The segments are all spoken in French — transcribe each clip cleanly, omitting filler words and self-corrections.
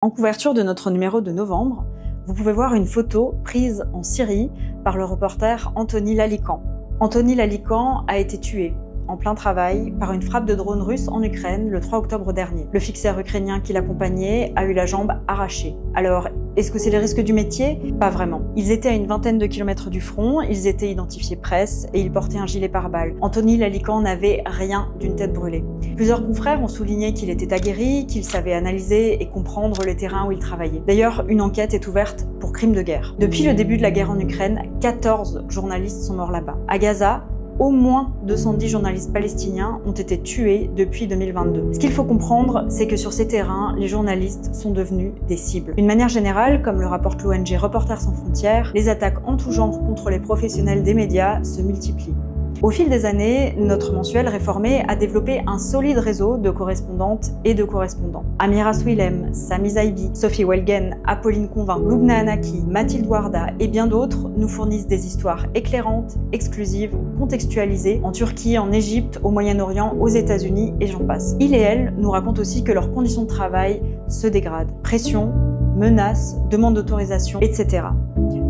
En couverture de notre numéro de novembre, vous pouvez voir une photo prise en Syrie par le reporter Anthony Lalican. Anthony Lalican a été tué en plein travail par une frappe de drone russe en Ukraine le 3 octobre dernier. Le fixeur ukrainien qui l'accompagnait a eu la jambe arrachée. Alors, est-ce que c'est les risques du métier? Pas vraiment. Ils étaient à une vingtaine de kilomètres du front, ils étaient identifiés presse et ils portaient un gilet pare-balles. Anthony Lalican n'avait rien d'une tête brûlée. Plusieurs confrères ont souligné qu'il était aguerri, qu'il savait analyser et comprendre les terrains où il travaillait. D'ailleurs, une enquête est ouverte pour crime de guerre. Depuis le début de la guerre en Ukraine, 14 journalistes sont morts là-bas. À Gaza, au moins 210 journalistes palestiniens ont été tués depuis 2022. Ce qu'il faut comprendre, c'est que sur ces terrains, les journalistes sont devenus des cibles. D'une manière générale, comme le rapporte l'ONG Reporters sans frontières, les attaques en tout genre contre les professionnels des médias se multiplient. Au fil des années, notre mensuel réformé a développé un solide réseau de correspondantes et de correspondants. Amira Swilem, Sami Zaibi, Sophie Welgen, Apolline Convin, Lubna Anaki, Mathilde Warda et bien d'autres nous fournissent des histoires éclairantes, exclusives, contextualisées en Turquie, en Égypte, au Moyen-Orient, aux États-Unis et j'en passe. Ils et elles nous racontent aussi que leurs conditions de travail se dégradent. Pression, menaces, demandes d'autorisation, etc.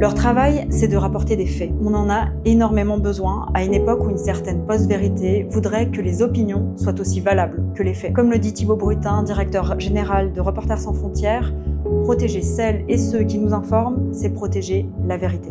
Leur travail, c'est de rapporter des faits. On en a énormément besoin à une époque où une certaine post-vérité voudrait que les opinions soient aussi valables que les faits. Comme le dit Thibaut Brutin, directeur général de Reporters sans frontières, protéger celles et ceux qui nous informent, c'est protéger la vérité.